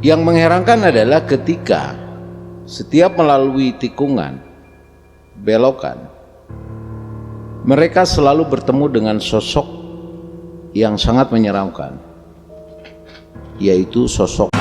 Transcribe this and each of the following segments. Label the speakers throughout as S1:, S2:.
S1: Yang mengherankan adalah ketika setiap melalui tikungan, belokan, mereka selalu bertemu dengan sosok yang sangat menyeramkan, yaitu sosok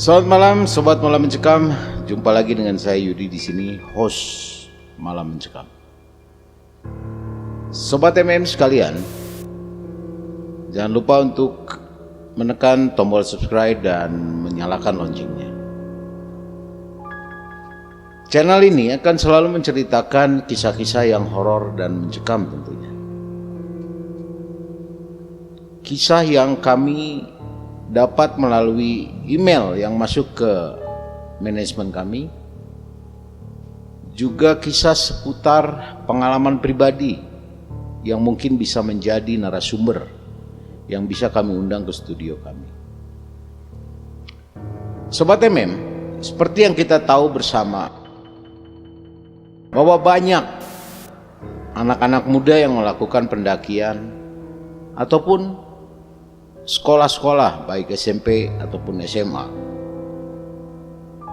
S1: Selamat malam, sobat Malam Mencekam. Jumpa lagi dengan saya Yudi di sini, host Malam Mencekam. Sobat MM sekalian, jangan lupa untuk menekan tombol subscribe dan menyalakan loncengnya. Channel ini akan selalu menceritakan kisah-kisah yang horor dan mencekam tentunya. Kisah yang kami dapat melalui email yang masuk ke manajemen kami, juga kisah seputar pengalaman pribadi yang mungkin bisa menjadi narasumber yang bisa kami undang ke studio kami. Sobat MM, seperti yang kita tahu bersama bahwa banyak anak-anak muda yang melakukan pendakian ataupun sekolah-sekolah baik SMP ataupun SMA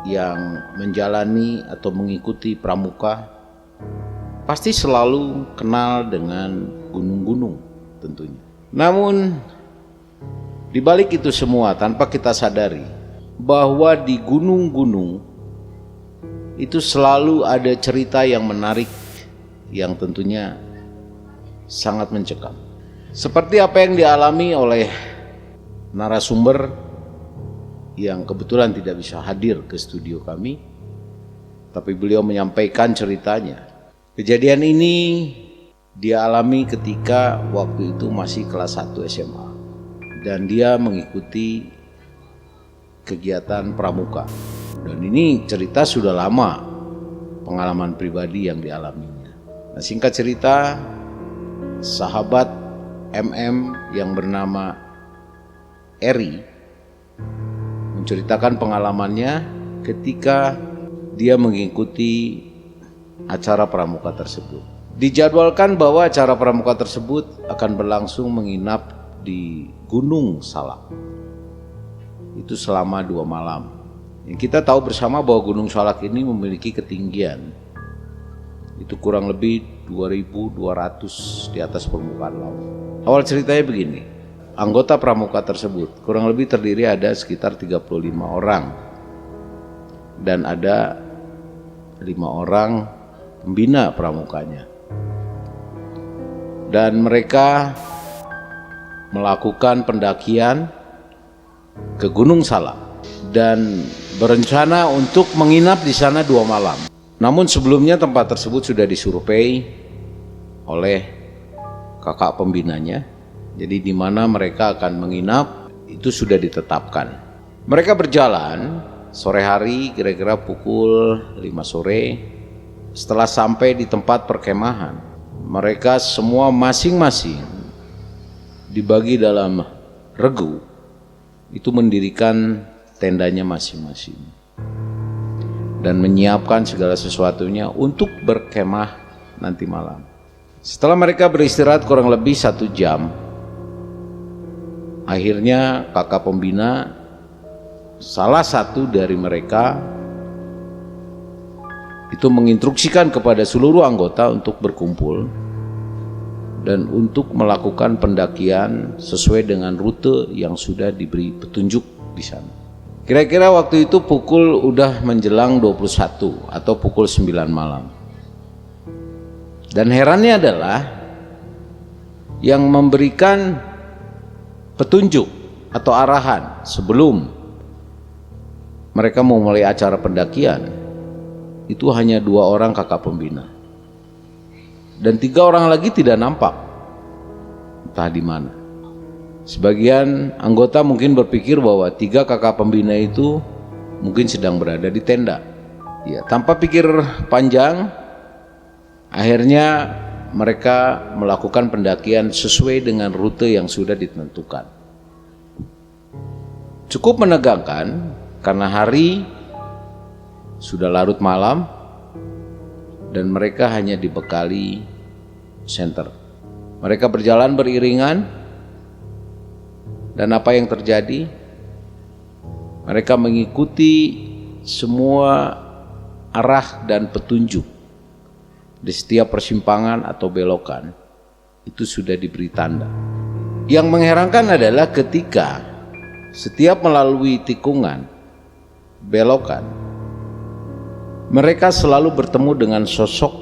S1: yang menjalani atau mengikuti pramuka pasti selalu kenal dengan gunung-gunung tentunya. Namun di balik itu semua, tanpa kita sadari bahwa di gunung-gunung itu selalu ada cerita yang menarik yang tentunya sangat mencekam. Seperti apa yang dialami oleh narasumber yang kebetulan tidak bisa hadir ke studio kami, tapi beliau menyampaikan ceritanya. Kejadian ini dia alami ketika waktu itu masih kelas 1 SMA dan dia mengikuti kegiatan pramuka. Dan ini cerita sudah lama, pengalaman pribadi yang dialaminya. Nah, singkat cerita, sahabat MM yang bernama Eri menceritakan pengalamannya ketika dia mengikuti acara pramuka tersebut. Dijadwalkan bahwa acara pramuka tersebut akan berlangsung menginap di Gunung Salak. Itu selama 2 malam. Yang kita tahu bersama bahwa Gunung Salak ini memiliki ketinggian itu kurang lebih 2.200 di atas permukaan laut. Awal ceritanya begini. Anggota pramuka tersebut kurang lebih terdiri ada sekitar 35 orang dan ada 5 orang pembina pramukanya, dan mereka melakukan pendakian ke Gunung Salak dan berencana untuk menginap di sana 2 malam. Namun sebelumnya tempat tersebut sudah disurvei oleh kakak pembinanya. Jadi di mana mereka akan menginap itu sudah ditetapkan. Mereka berjalan sore hari kira-kira pukul 5 sore. Setelah sampai di tempat perkemahan, mereka semua masing-masing dibagi dalam regu, itu mendirikan tendanya masing-masing dan menyiapkan segala sesuatunya untuk berkemah nanti malam. Setelah mereka beristirahat kurang lebih 1 jam, akhirnya kakak pembina, salah satu dari mereka itu menginstruksikan kepada seluruh anggota untuk berkumpul dan untuk melakukan pendakian sesuai dengan rute yang sudah diberi petunjuk di sana. Kira-kira waktu itu pukul udah menjelang 21 atau pukul 9 malam. Dan herannya adalah yang memberikan petunjuk atau arahan sebelum mereka mau mulai acara pendakian itu hanya 2 orang kakak pembina dan 3 orang lagi tidak nampak, entah di mana. Sebagian anggota mungkin berpikir bahwa 3 kakak pembina itu mungkin sedang berada di tenda. Ya, tanpa pikir panjang, akhirnya mereka melakukan pendakian sesuai dengan rute yang sudah ditentukan. Cukup menegangkan karena hari sudah larut malam dan mereka hanya dibekali senter. Mereka berjalan beriringan dan apa yang terjadi? Mereka mengikuti semua arah dan petunjuk di setiap persimpangan atau belokan. Itu sudah diberi tanda. Yang mengherankan adalah ketika setiap melalui tikungan, belokan, mereka selalu bertemu dengan sosok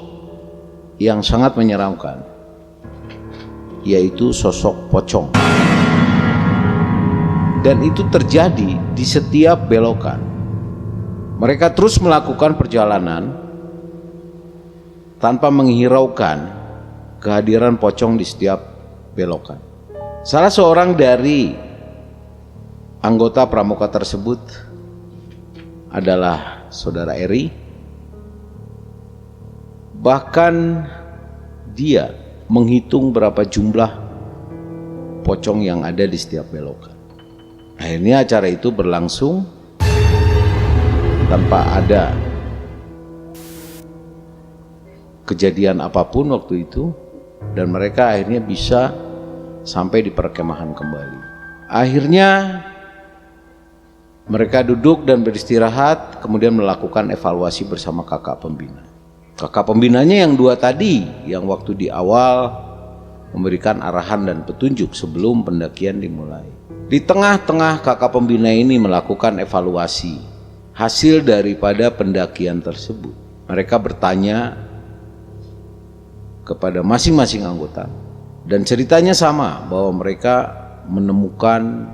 S1: yang sangat menyeramkan, yaitu sosok pocong. Dan itu terjadi di setiap belokan. Mereka terus melakukan perjalanan tanpa menghiraukan kehadiran pocong di setiap belokan. Salah seorang dari anggota pramuka tersebut adalah saudara Eri. Bahkan dia menghitung berapa jumlah pocong yang ada di setiap belokan. Akhirnya acara itu berlangsung tanpa ada kejadian apapun waktu itu, dan mereka akhirnya bisa sampai di perkemahan kembali. Akhirnya mereka duduk dan beristirahat, kemudian melakukan evaluasi bersama kakak pembina. Kakak pembinanya yang dua tadi, yang waktu di awal memberikan arahan dan petunjuk sebelum pendakian dimulai. Di tengah-tengah kakak pembina ini melakukan evaluasi hasil daripada pendakian tersebut. Mereka bertanya kepada masing-masing anggota, dan ceritanya sama, bahwa mereka menemukan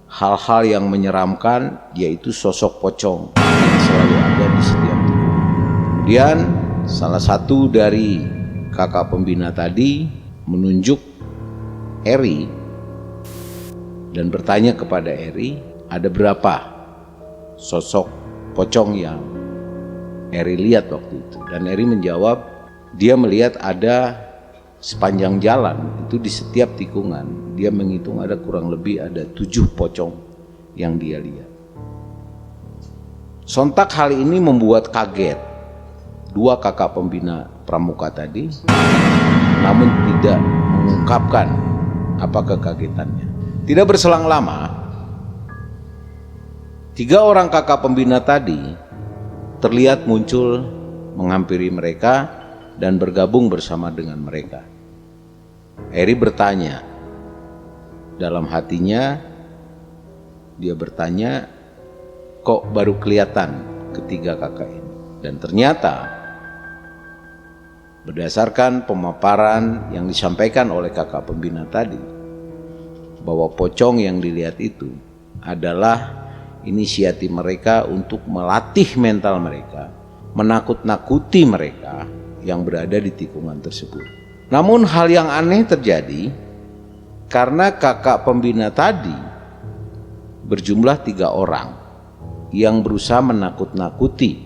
S1: hal-hal yang menyeramkan, yaitu sosok pocong yang selalu ada di setiap tikungan. Kemudian salah satu dari kakak pembina tadi menunjuk Eri dan bertanya kepada Eri, ada berapa sosok pocong yang Eri lihat waktu itu? Dan Eri menjawab, dia melihat ada sepanjang jalan itu di setiap tikungan. Dia menghitung ada kurang lebih ada 7 pocong yang dia lihat. Sontak hal ini membuat kaget dua kakak pembina pramuka tadi, namun tidak mengungkapkan apa kekagetannya. Tidak berselang lama, 3 orang kakak pembina tadi terlihat muncul menghampiri mereka dan bergabung bersama dengan mereka. Eri bertanya, dalam hatinya dia bertanya, kok baru kelihatan ketiga kakak ini? Dan ternyata berdasarkan pemaparan yang disampaikan oleh kakak pembina tadi, bahwa pocong yang dilihat itu adalah inisiatif mereka untuk melatih mental mereka, menakut-nakuti mereka yang berada di tikungan tersebut. Namun hal yang aneh terjadi karena kakak pembina tadi berjumlah 3 orang yang berusaha menakut-nakuti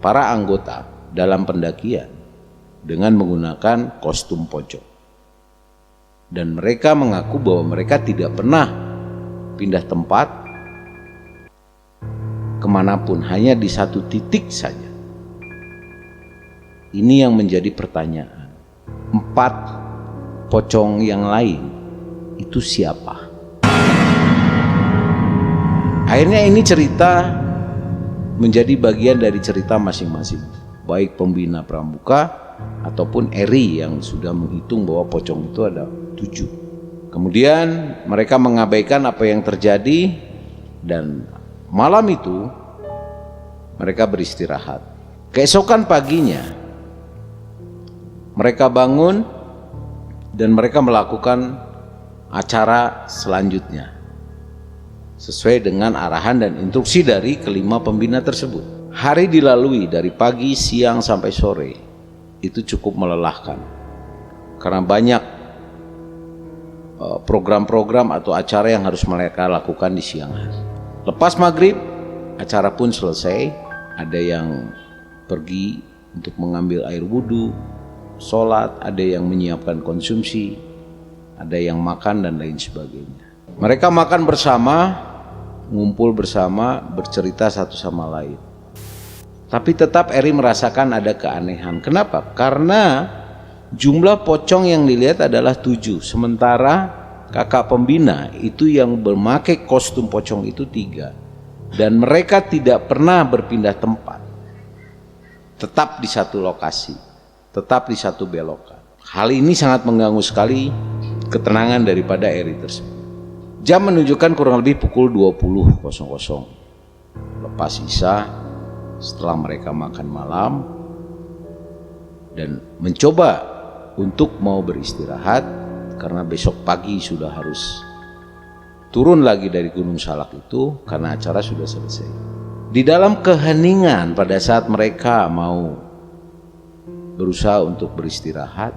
S1: para anggota dalam pendakian dengan menggunakan kostum pocong. Dan mereka mengaku bahwa mereka tidak pernah pindah tempat kemanapun, hanya di satu titik saja. Ini yang menjadi pertanyaan. 4 pocong yang lain itu siapa? Akhirnya ini cerita menjadi bagian dari cerita masing-masing, baik pembina pramuka ataupun Eri yang sudah menghitung bahwa pocong itu ada 7. Kemudian mereka mengabaikan apa yang terjadi, dan malam itu mereka beristirahat. Keesokan paginya mereka bangun dan mereka melakukan acara selanjutnya sesuai dengan arahan dan instruksi dari kelima pembina tersebut. Hari dilalui dari pagi, siang sampai sore. Itu cukup melelahkan karena banyak program-program atau acara yang harus mereka lakukan di siang hari. Lepas maghrib acara pun selesai. Ada yang pergi untuk mengambil air wudhu, sholat, ada yang menyiapkan konsumsi, ada yang makan dan lain sebagainya. Mereka makan bersama, ngumpul bersama, bercerita satu sama lain. Tapi tetap Eri merasakan ada keanehan. Kenapa? Karena jumlah pocong yang dilihat adalah 7, sementara kakak pembina itu yang memakai kostum pocong itu 3, dan mereka tidak pernah berpindah tempat, tetap di satu lokasi, tetap di satu belokan. Hal ini sangat mengganggu sekali ketenangan daripada Eri tersebut. Jam menunjukkan kurang lebih pukul 20.00 lepas Isya, setelah mereka makan malam dan mencoba untuk mau beristirahat karena besok pagi sudah harus turun lagi dari Gunung Salak itu karena acara sudah selesai. Di dalam keheningan pada saat mereka mau berusaha untuk beristirahat,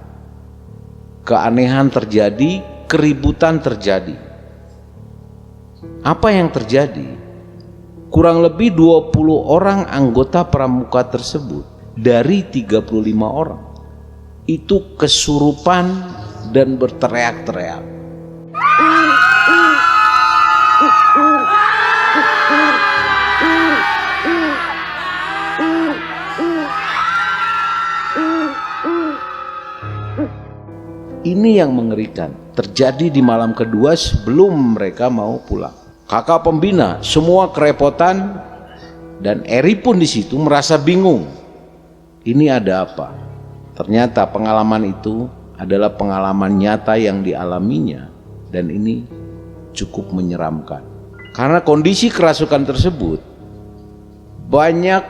S1: keanehan terjadi, keributan terjadi. Apa yang terjadi? Kurang lebih 20 orang anggota pramuka tersebut dari 35 orang itu kesurupan dan berteriak-teriak. Ini yang mengerikan, terjadi di malam kedua sebelum mereka mau pulang. Kakak pembina semua kerepotan dan Eri pun di situ merasa bingung. Ini ada apa? Ternyata pengalaman itu adalah pengalaman nyata yang dialaminya, dan ini cukup menyeramkan. Karena kondisi kerasukan tersebut, banyak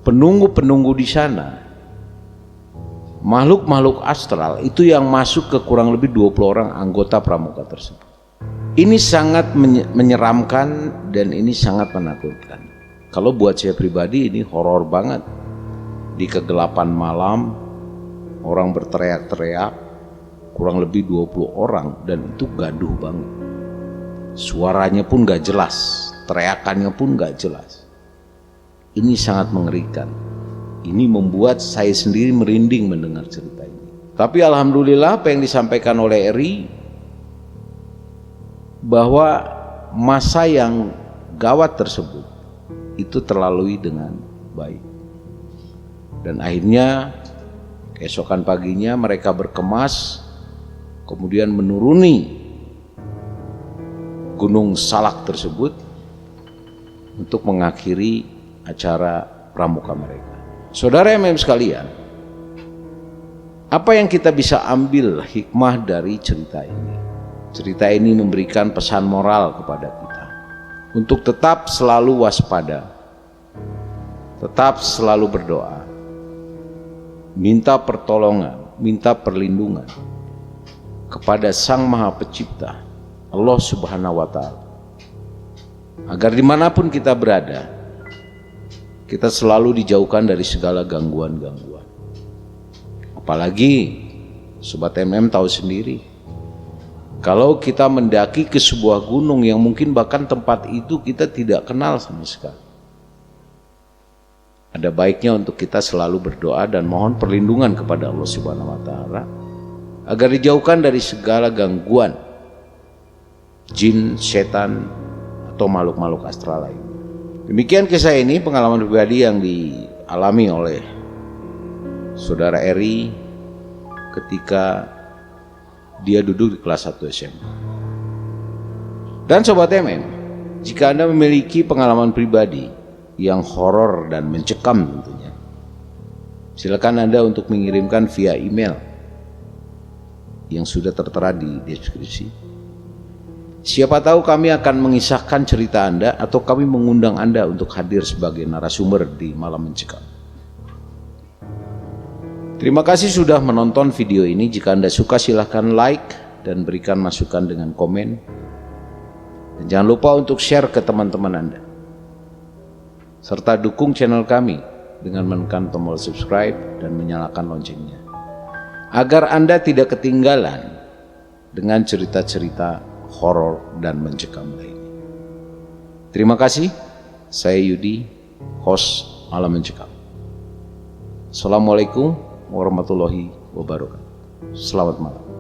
S1: penunggu-penunggu di sana, makhluk-makhluk astral itu yang masuk ke kurang lebih 20 orang anggota pramuka tersebut. Ini sangat menyeramkan dan ini sangat menakutkan. Kalau buat saya pribadi ini horor banget. Di kegelapan malam, orang berteriak-teriak, kurang lebih 20 orang, dan itu gaduh banget. Suaranya pun gak jelas, teriakannya pun gak jelas. Ini sangat mengerikan. Ini membuat saya sendiri merinding mendengar cerita ini. Tapi alhamdulillah apa yang disampaikan oleh Eri, bahwa masa yang gawat tersebut itu terlalui dengan baik. Dan akhirnya keesokan paginya mereka berkemas, kemudian menuruni Gunung Salak tersebut untuk mengakhiri acara pramuka mereka. Saudara MM sekalian, apa yang kita bisa ambil hikmah dari cerita ini? Cerita ini memberikan pesan moral kepada kita untuk tetap selalu waspada, tetap selalu berdoa, minta pertolongan, minta perlindungan kepada Sang Maha Pencipta, Allah Subhanahu wa Ta'ala, agar dimanapun kita berada, kita selalu dijauhkan dari segala gangguan-gangguan. Apalagi Sobat MM tahu sendiri, kalau kita mendaki ke sebuah gunung yang mungkin bahkan tempat itu kita tidak kenal sama sekali, ada baiknya untuk kita selalu berdoa dan mohon perlindungan kepada Allah Subhanahu wa Ta'ala agar dijauhkan dari segala gangguan jin, setan, atau makhluk-makhluk astral lain. Demikian kisah ini, pengalaman pribadi yang dialami oleh saudara Eri ketika dia duduk di kelas 1 SMA. Dan Sobat MM, jika Anda memiliki pengalaman pribadi yang horor dan mencekam tentunya, silakan Anda untuk mengirimkan via email yang sudah tertera di deskripsi. Siapa tahu kami akan mengisahkan cerita Anda atau kami mengundang Anda untuk hadir sebagai narasumber di Malam Mencekam. Terima kasih sudah menonton video ini. Jika Anda suka silahkan like dan berikan masukan dengan komen. Dan jangan lupa untuk share ke teman-teman Anda. Serta dukung channel kami dengan menekan tombol subscribe dan menyalakan loncengnya, agar Anda tidak ketinggalan dengan cerita-cerita horor dan mencekam lainnya. Terima kasih. Saya Yudi, host Malam Mencekam. Assalamualaikum warahmatullahi wabarakatuh. Selamat malam.